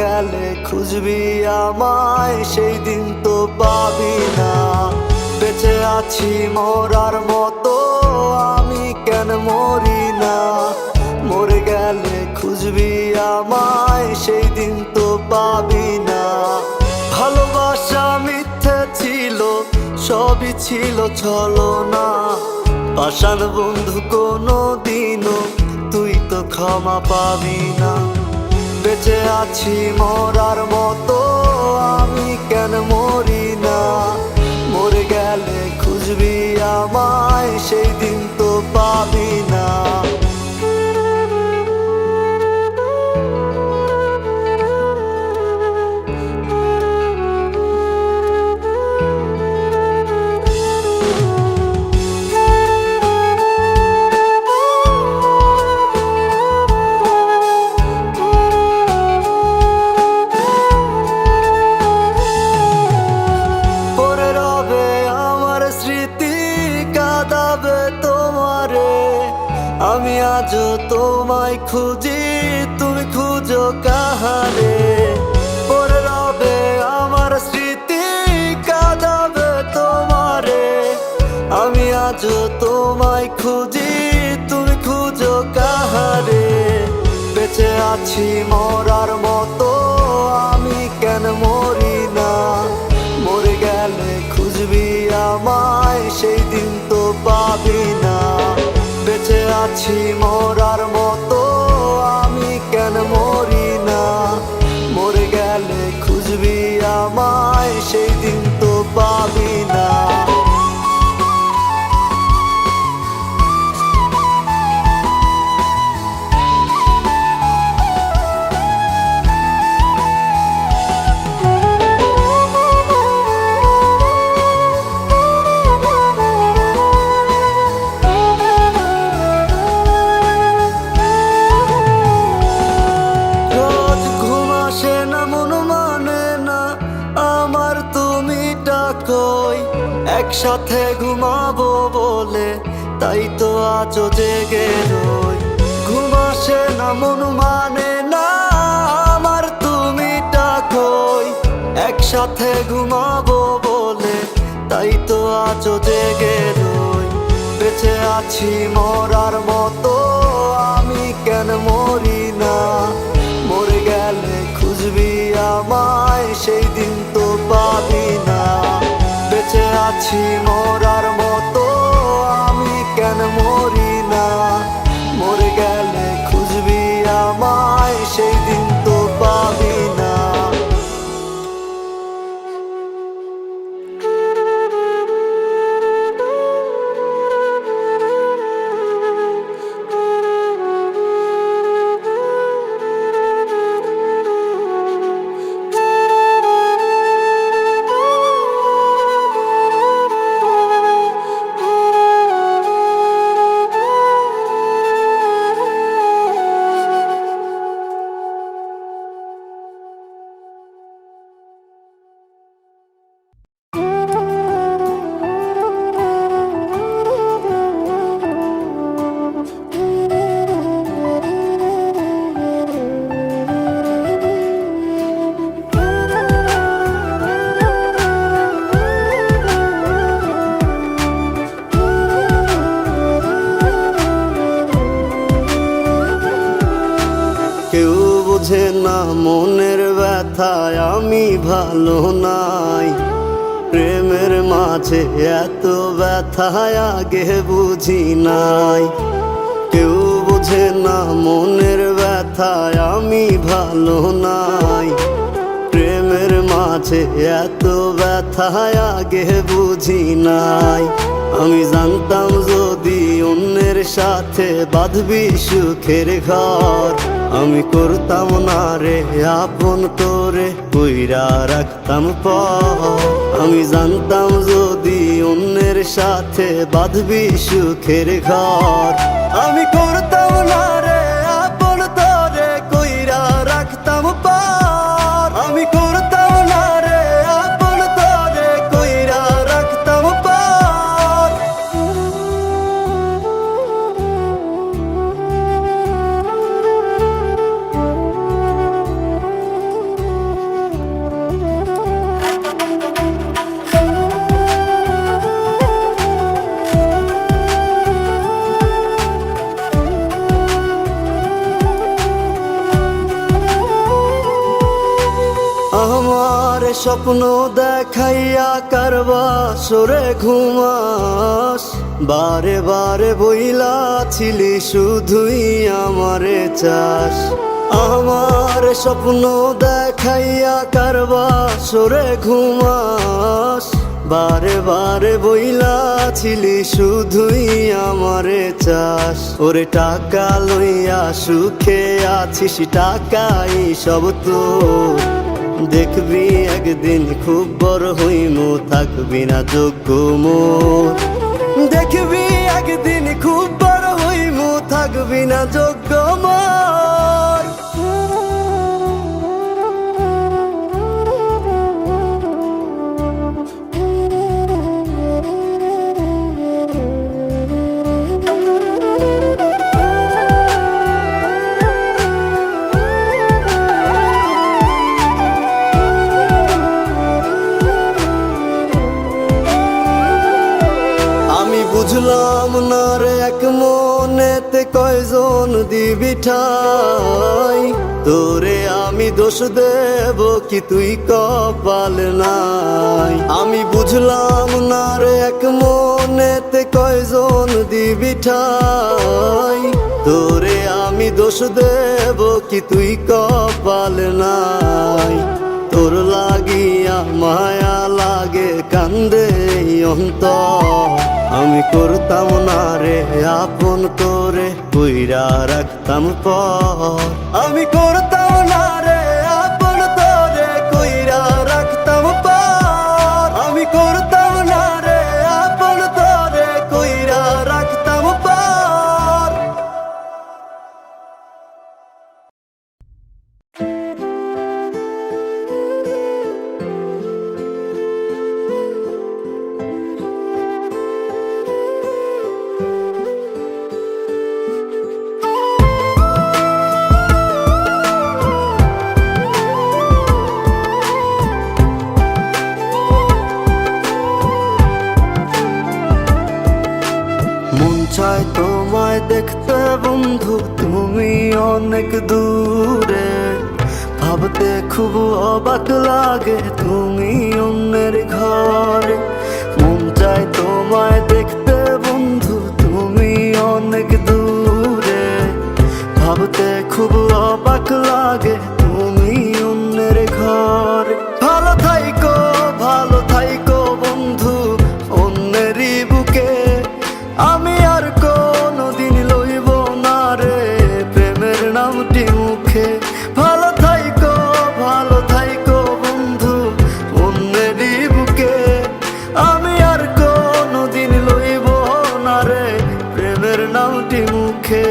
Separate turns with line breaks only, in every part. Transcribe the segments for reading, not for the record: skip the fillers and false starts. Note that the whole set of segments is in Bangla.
গেলে খুঁজবি আমায়, সেই দিন তো পাবি না। বেঁচে আছি মরার মতো, আমি কেন মরি না? মরে গেলে খুঁজবি আমায়, সেই দিন তো পাবি না। ভালোবাসা মিথ্যে ছিল, সবই ছিল ছলনা। পাষাণ বন্ধু কোনো দিনও তুই তো ক্ষমা পাবি না। বেঁচে আছি মরার মতো, আমি কেন মরি না? মরে গেলে খুঁজবি আমায়, সেই দিন তো পাবি না। আমি আজও তোমায় খুঁজি, তুমি খুঁজো কাহারে? পরে রবে আমার স্মৃতি, কাঁদাবে তোমারে। আমি আজও তোমায় খুঁজি, তুমি খুঁজো কাহারে? বেঁচে আছি মরার মতো, আমি কেন মরি না? মরে গেলে খুঁজবি আমায়, সেই দিন তো পাবি না। বেঁচে আছি মরার মতো, আমি কেন মরি না? মরে গেলে খুঁজবি আমায়, সেই দিন তো পাবি না। একসাথে ঘুমাবো বলে তাই তো আজও জেগে রই। ঘুম আসে না, মন মানে না আমার, তুমি ডাকোই। একসাথে ঘুমাবো বলে তাই তো আজও জেগে রই। বেঁচে আছি মরার মতো, আমি কেন মরি না? মরে গেলে খুঁজবি আমায়, সেই দিন তো পাবি না। বেঁচে আছি মরার মতো, আমি কেন মরি না? মরে গেলে খুঁজবি আমায়, সেই দিন তো পাবি না। বোঝে না মনের ব্যথায় আমি ভালো নাই। প্রেমের মাঝে এত ব্যথায় আগে বুঝি নাই। কেউ বোঝে না মনের ব্যথায় আমি ভালো নাই। প্রেমের মাঝে এত ব্যথায় আগে বুঝি নাই। আমি জানতাম যদি অন্যের সাথে বাঁধবি সুখের ঘর, আমি করতাম না রে আপন করে, কইরা রাখতাম পর। আমি জানতাম যদি অন্যের সাথে বাঁধবি সুখের ঘর, আমি করতাম না রে আপন তোরে, কইরা রাখতাম পর। আমি করতাম না রে আপন তোরে, কইরা রাখতাম পর। স্বপ্ন দেখাইয়া কারবা সরে ঘুমাস, বারে বারে বইলাছিলি শুধুই আমারে চাস। আমার স্বপ্ন দেখাইয়া কারবা সরে ঘুমাস, বারে বারে বইলাছিলি শুধুই আমারে চাস। ওরে টাকা লইয়া সুখে আছিস, টাকাই সব তো দেখবি একদিন খুব বড় হইমু, থাকবি না যোগ্য মোর। দেখবি একদিন খুব বড় হইমু, থাকবি না যোগ্য মোর। বুঝলাম না রে এক মনেতে কয়জন দিবি ঠাই, তোরে আমি দোষ দেব কি তুই কপাল নাই। আমি বুঝলাম না রে এক মনেতে কয়জন দিবি ঠাই, তোরে আমি দোষ দেব কি তুই কপাল নাই। তোর লাগিয়া মায়া লাগে কান্দে অন্তর, আমি করতাম না রে আপন করে কইরা রাখতাম পর। আমি করতাম না রে আপন করে কইরা রাখতাম পর। আমি করতাম না রে আপন করে কইরা রাখতাম পর। চাই তোমায় দেখতে বন্ধু, তুমি অনেক দূরে। ভাবতে খুব অবাক লাগে তুমি অন্যের ঘরে। মন চাই তোমায় দেখতে বন্ধু, তুমি অনেক দূরে। ভাবতে খুব অবাক লাগে তুমি অন্যের ঘরে। ভালো থাইকো বন্ধু অন্যেরই বুকে। আমি আর কোনদিন লইব না রে প্রেমের নামটি মুখে। ভালো থাইকো বন্ধু অন্যেরই বুকে। আমি আর কোনদিন লইব না রে প্রেমের নামটি মুখে।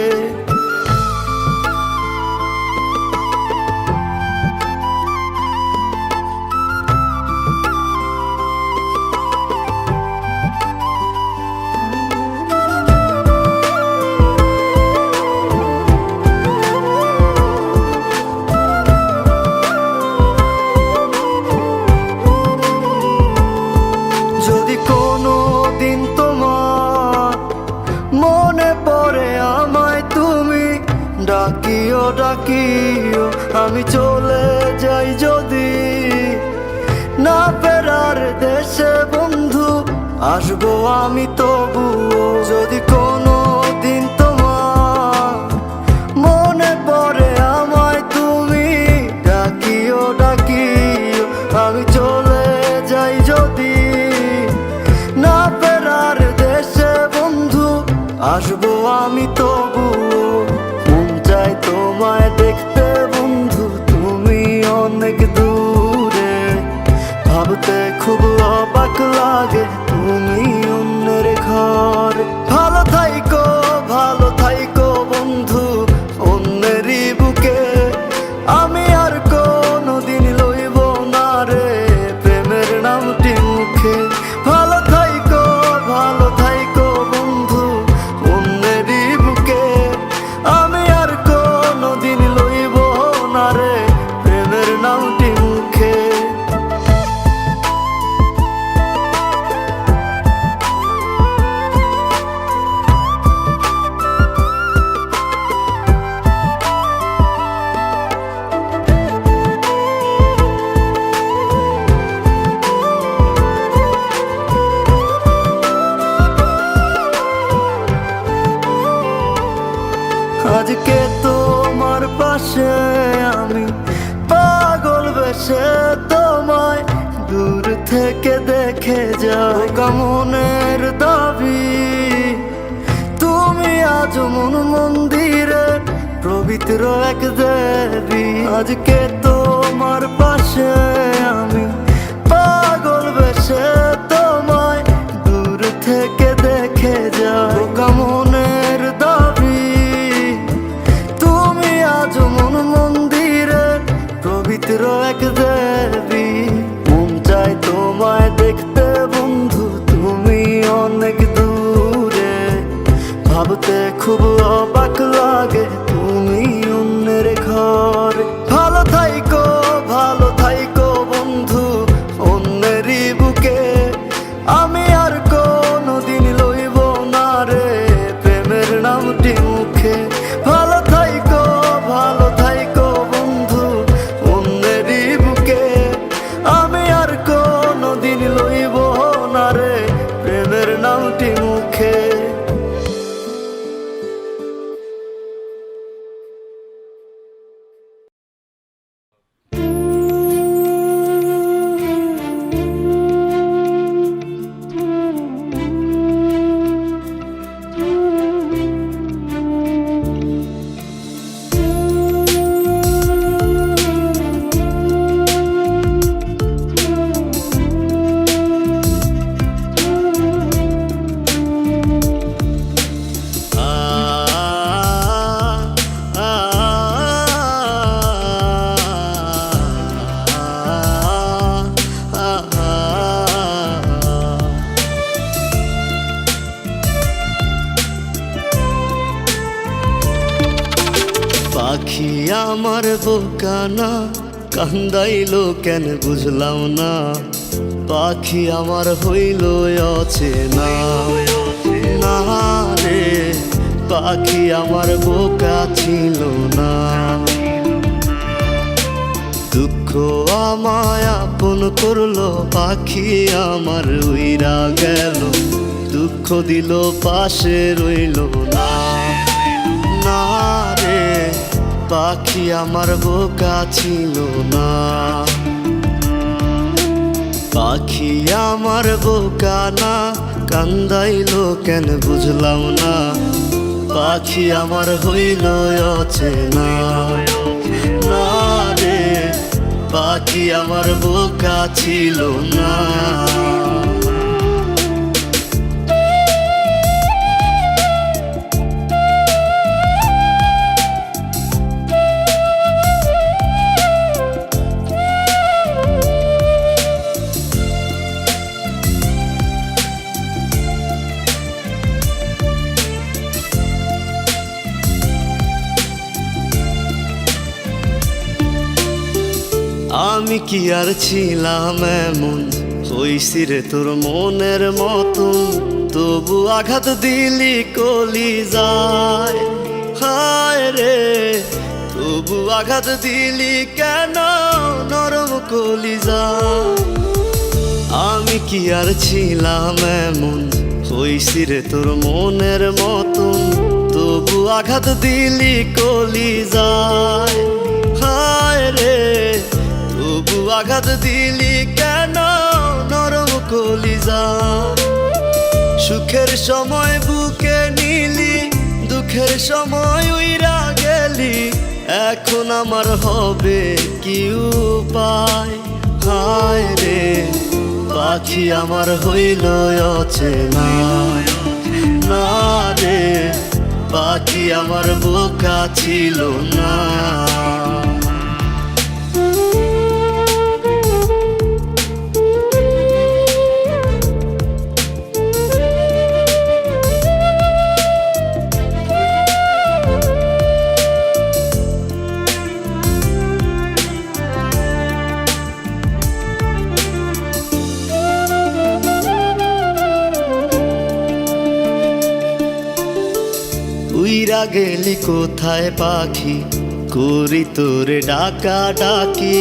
ডাকিও আমি চলে যাই যদি, না ফেরার দেশে বন্ধু আসবো আমি তবুও। যদি কোনো দিন তোমার মনে পড়ে আমায় তুমি ডাকিও আমি চলে যাই যদি, না ফেরার দেশে বন্ধু আসবো আমি তবুও। তোমায় দেখতে বন্ধু তুমি অনেক দূরে। ভাবতে খুব অবাক লাগে তুমি অন্যের ঘরে। ভালো থাইকো বন্ধু অন্যেরই বুকে। আমি আর কোনদিন লইব না রে প্রেমের নামটি মুখে। ভালো থাইকো বন্ধু অন্যেরই বুকে। আমি আর কোনদিন লইব না রে প্রেমের নামটি মুখে। থেকে দেখে যাও মনের দাবি। তুমি আজ মন মন্দিরে পবিত্র এক দেবী। আজকে তোমার পাশে আমি পাগল বেশে তোমায় দূর থেকে দেখে যাও মনের দাবি। তুমি আজ মন মন্দিরে পবিত্র এক দেবী। মন চাই তোমায় দেখতে বন্ধু, তুমি অনেক দূরে। ভাবতে খুব অবাক লাগে তুমি অন্যের ঘরে। ভালো থাইকো বন্ধু অন্যেরই বুকে। আমি আর কোনোদিন লইব না রে প্রেমের নামটি মুখে। ভালো থাইকো বন্ধু অন্যেরই বুকে। আমি আর কোনোদিন লইব না রে প্রেমের নামটি মুখে। পাখি আমার বোকানা কান্দাইলো কেন বুঝলাম না। পাখি আমার হইল অচেনা না রে। পাখি আমার বোকা ছিল না। দুঃখ আমায় আপন করলো, পাখি আমার উইরা গেল। দুঃখ দিল পাশে রইল না না রে। পাখি আমার বোকা ছিল না। পাখি আমার বোকা না কান্দাইলো কেন বুঝলাম না। পাখি আমার হইল অচেনা না রে। পাখি আমার বোকা ছিল না। আমি কি আর ছিলাম এমন, হইছি রে তোর মনের মতন। তবু আঘাত দিলি কলিজায় হায় রে। তবু আঘাত দিলি কেন নরম কলিজায়। আমি কি আর ছিলাম এমন, হইছি রে তোর মনের মতন। তবু আঘাত দিলি কলিজায় হায় রে। তবু আঘাত দিলি কেন নরম কলিজায়। সুখের সময় বুকে নিলি, দুঃখের সময় উইরা গেলি। এখন আমার হবে কি উপায় হায় রে। পাখি আমার হইল অচেনা না রে। পাখি আমার বোকা ছিল না। উইরা গেলি কোথায় পাখি, করি তোরে ডাকা ডাকি।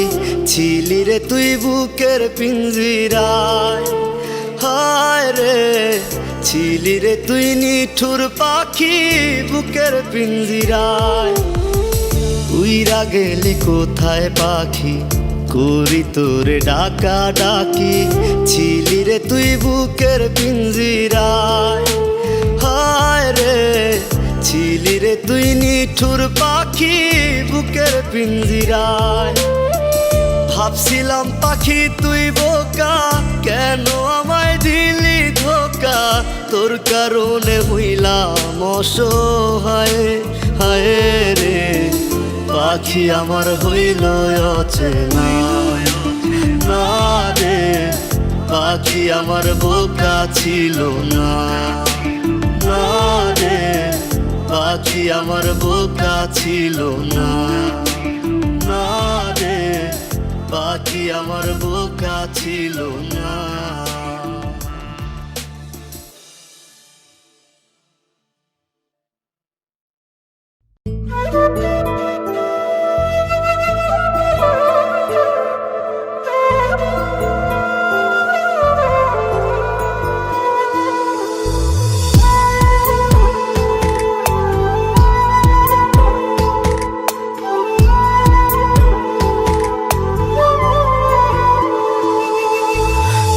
ছিলি রে তুই বুকের পিঞ্জিরায় হায় রে। ছিলি রে তুই নিঠুর পাখি বুকের পিঞ্জিরায়। উইরা গেলি কোথায় পাখি, করি তোরে ডাকা ডাকি, ছিলি রে তুই বুকের পিঞ্জিরায়। হায় রে ছিলি রে তুই নিঠুর পাখি বুকের পিঞ্জিরায়। ভাবছিলাম পাখি তুই বোকা, কেন আমায় দিলি ধোকা, তোর কারণে হইলাম অসহায়। হায় রে পাখি আমার হইল অচেনা, না রে পাখি আমার বোকা ছিল না, না রে পাখি আমার বোকা ছিল না, না রে পাখি আমার বোকা ছিল না।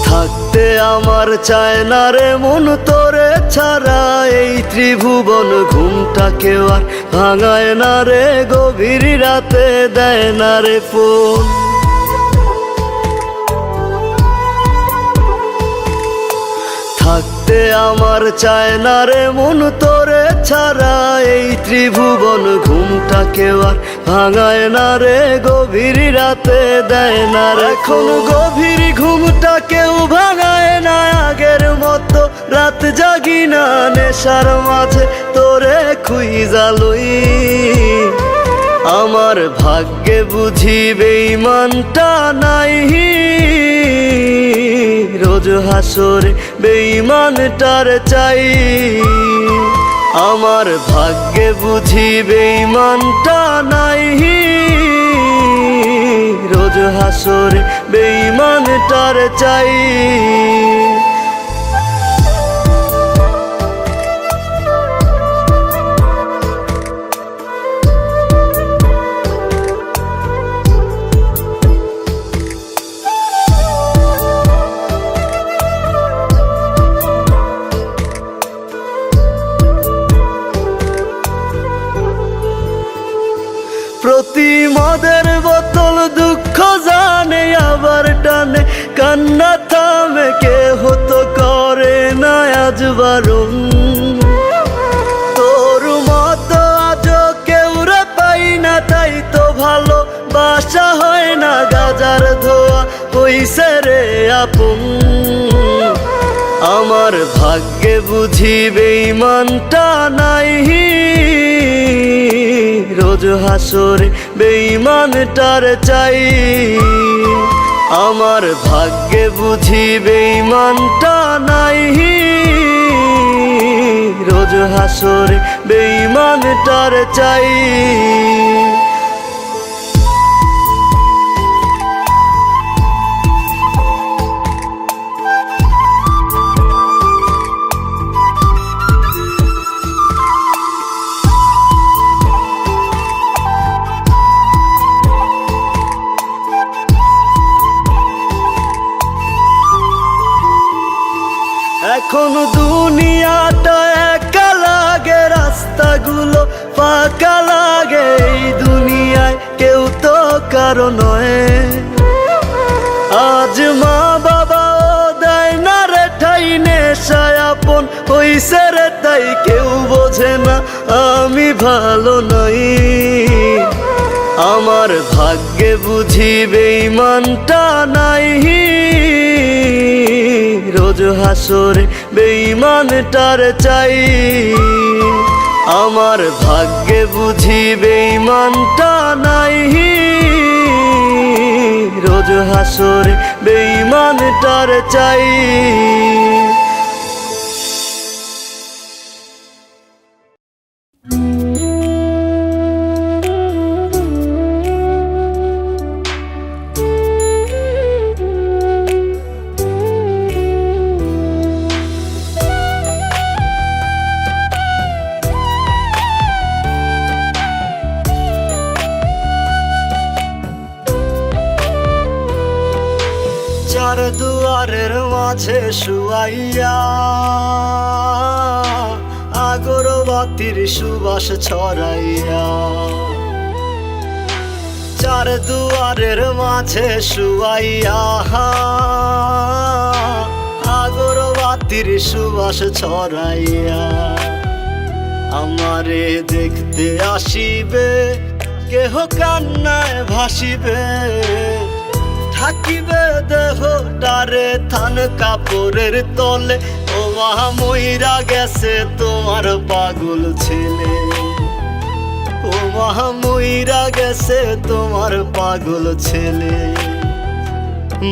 থাকতে আমার চায় না রে মন তোরে ছাড়া, এই ত্রিভুবন ঘুমটাকেও আর ভাঙায় না রে, গভীর রাতে দেয় না রে ফোন। থাকতে আমার চায় না রে মন তোরে ছাড়া, এই ত্রিভুবন ঘুমটাকেও আর ভাঙায় না রে, গভীর রাতে দেয় না রে। এখন গভীর ঘুমটা কেউ ভাঙায় না, আগের মতো রাত জাগি না, নেশার মাঝে তোরে খুঁজা লই। আমার ভাগ্যে বুঝি বেঈমানটা নাই, রোজ হাসরে বেঈমানটার চাই। আমার ভাগ্যে বুঝি বেঈমানটা নাই, রোজ হাসরে বেঈমানটার চাই। প্রতি মদের বোতল দুঃখ জানে আবার টানে, কান্না থামে কে হতো করে না আজ বারণ। তোর মতো আজও কেউ রে পাই না, তাই তো ভালো বাসা হয় না, গাজার ধোয়া হইছে রে আপন। আমার ভাগ্যে বুঝি বেঈমানটা নাই, রোজ হাসরে বেঈমানটার চাই। আমার ভাগ্যে বুঝি বেঈমানটা নাই, রোজ হাসরে বেঈমানটার চাই। এখন দুনিয়াটা একা লাগে, রাস্তাগুলো ফাঁকা লাগে, এই দুনিয়ায় কেউ তো কারো নয়। আজ মা বাবাও দেয় না রে ঠাই, নেশায় আপন হইছে রে তাই কেউ বোঝে না আমি ভালো নই। আমার ভাগ্যে বুঝি বেঈমানটা নাই, রোজ হাসরে বেঈমানটার চাই। আমার ভাগ্যে বুঝি বেঈমানটা নাই, রোজ হাসরে বেঈমানটার চাই। চার দুয়ারের মাঝে শুয়াইয়া আগরবাতির সুবাস ছড়াইয়া, চার দুয়ারের মাঝে শুয়াইয়া আগরবাতির সুবাস ছড়াইয়া, আমারে দেখতে আসিবে কেহ কান্নায় ভাসিবে, থাকিবে দেহটারে থান কাপড়ের তলে। ও মা মইরা গেছে তোমার পাগল ছেলে, ও মা মইরা গেছে তোমার পাগল ছেলে,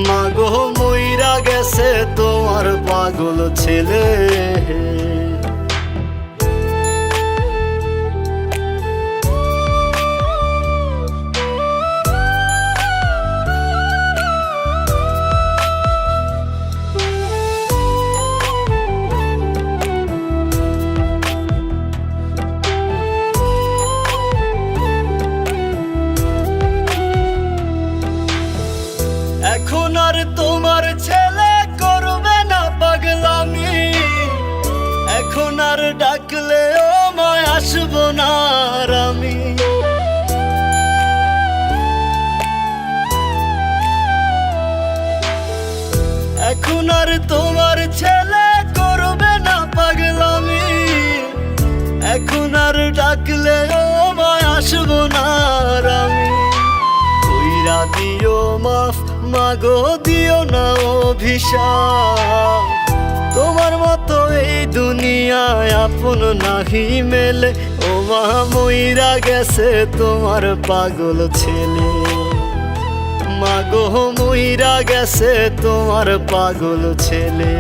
মাগো মইরা গেছে তোমার পাগল ছেলে। এখন আর তোমার ছেলে করবে না পাগলামি, এখন আর ডাকলেও মায় আসবো না আর আমি। এখন আর তোমার ছেলে করবে না পাগলামি, এখন আর ডাকলেও মায় আসবো না আর আমি। কইরা দিও মাফ মাগো দিও না অভিশাপ, তোমার মতো এই দুনিয়ায় আপন নাহি মেলে। ও মা মইরা গেছে তোমার পাগল ছেলে, মাগো মইরা গেছে তোমার পাগল ছেলে,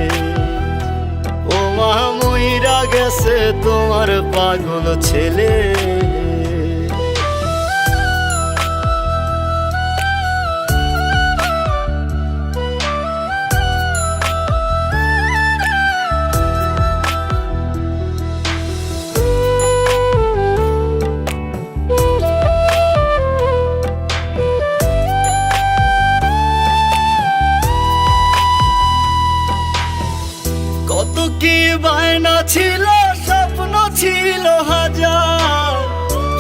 ও মা মইরা গেছে তোমার পাগল ছেলে। কত কি বায়না ছিল, স্বপ্ন ছিল হাজার,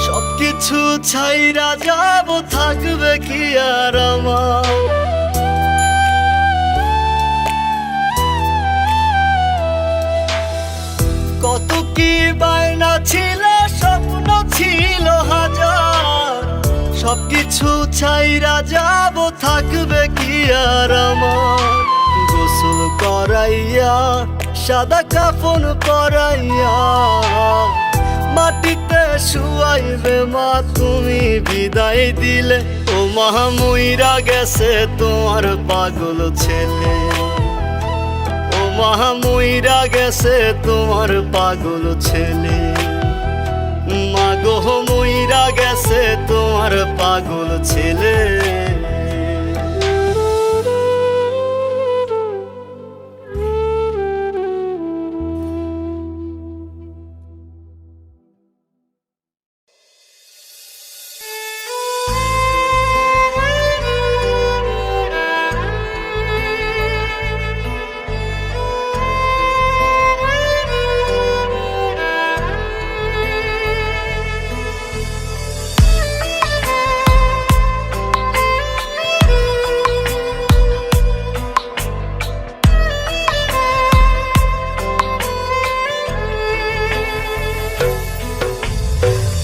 সবকিছু ছাইরা যাব, থাকবে কি আর আমার। কত কি বায়না ছিল, স্বপ্ন ছিল হাজার, সবকিছু ছাইরা যাব, থাকবে কি আর আমার। গোসল করাইয়া সাদা কাফন পরাইয়া মাটিতে শুয়াইবে মা তুমি বিদায় দিলে। ও মা মইরা গেছে তোমার পাগল ছেলে, ও মা মইরা গেছে তোমার পাগল ছেলে, মাগো মইরা গেছে তোমার পাগল ছেলে।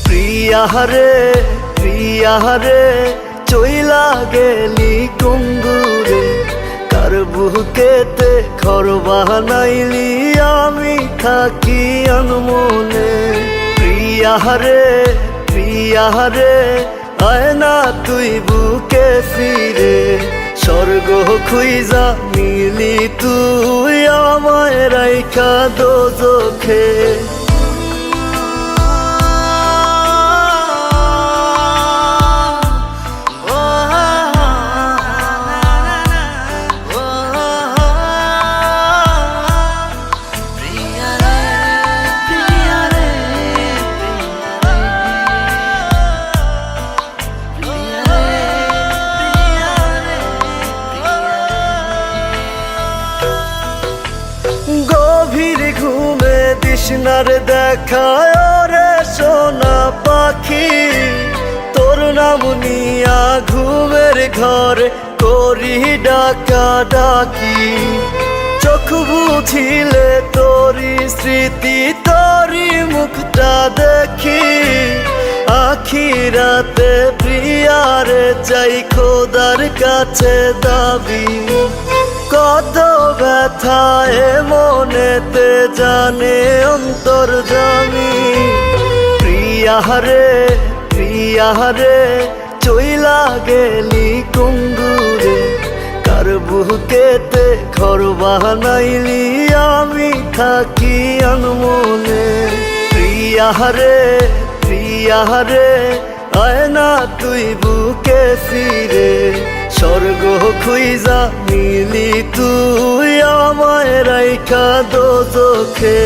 প্রিয়ারে প্রিয়ারে চইলা গেলি কুঙ্গুরে, কার বুকেতে ঘর বানাইলি আমি থাকি আনমনে। প্রিয়ারে প্রিয়ারে আয় না তুই বুকে ফিরে, স্বর্গ খুইজা মিলি তুই আমায় রাইখা দোজখে। না রে দেখা রে সোনা পাখি, তোর নাম নিয়া ঘুমের ঘরে করি ডাকা ডাকি। চোখ বুঝিলে তোরি স্মৃতি, তোরি মুখটা দেখি। আখিরাতে প্রিয়ারে চাই খোদার কাছে দাবি। কত ব্যথায় মনেতে জানে অন্তর্যামী। প্রিয়ারে প্রিয়ারে চইলা গেলি কুঙ্গুরে, কার বুকেতে ঘর বানাইলি আমি থাকি আনমনে। প্রিয়ারে প্রিয়ারে আয় না তুই বুকে ফিরে, স্বর্গ খুইজা মিলি তুই আমায় রাইখা দোজখে।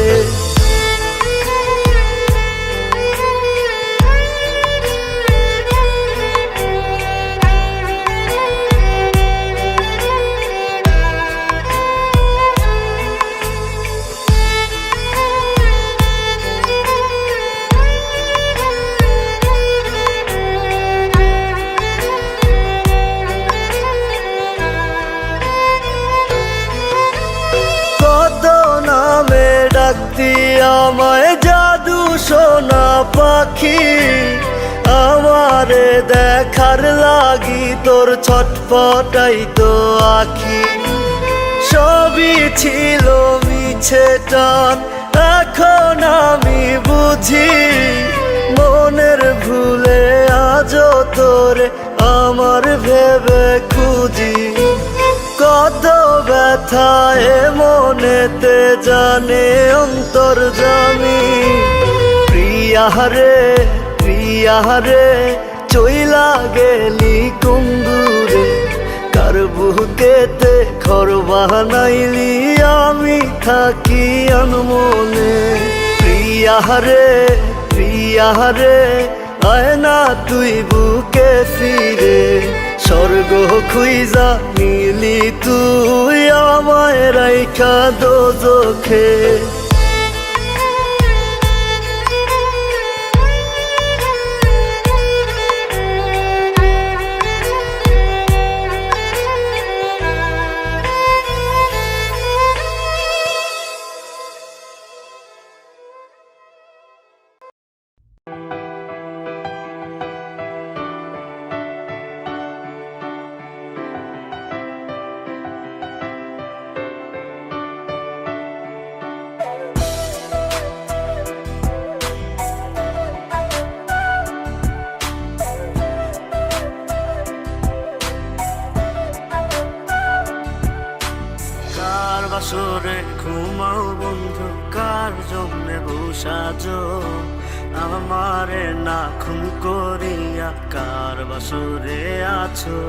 ডাকতি আমায় জাদু সোনা পাখি, আমারে দেখার লাগি তোর ছটফটাই তো আখি। সবই ছিল মিছে টান, এখন আমি বুঝি মনের ভুলে আজও তোরে আমার ভেবে খুঁজি। কত ব্যথায় মনেতে জানে অন্তর্যামী। প্রিয়ারে প্রিয়ারে চইলা গেলি কুঙ্গুরে, কার বুকেতে ঘর বানাইলি আমি থাকি আনমনে। প্রিয়ারে প্রিয়ারে আয় না তুই বুকে ফিরে, স্বর্গ খুইজা মিলি তুই আমায় রাইখা দোজখে। বাসরে ঘুমাও বন্ধু, কার জন্যে বসাজো আমারে না খুন করিয়া, কার বাসরে আছো।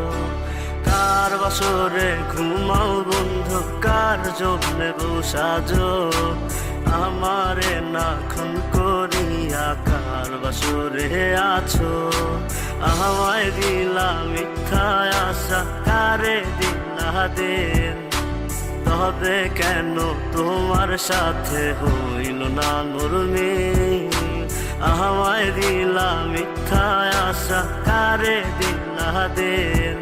কার বাসরে ঘুমাও বন্ধু, কার জন্যে বসাজো আমারে না খুন করিয়া, কার বাসরে আছো। আমায় দিলা মিথ্যা আশা, কারে দিলা দিন, তবে কেন তোমার সাথে হইল না নরমিল। আমায় দিলা মিথ্যা আশা, কারে দিলা দিন,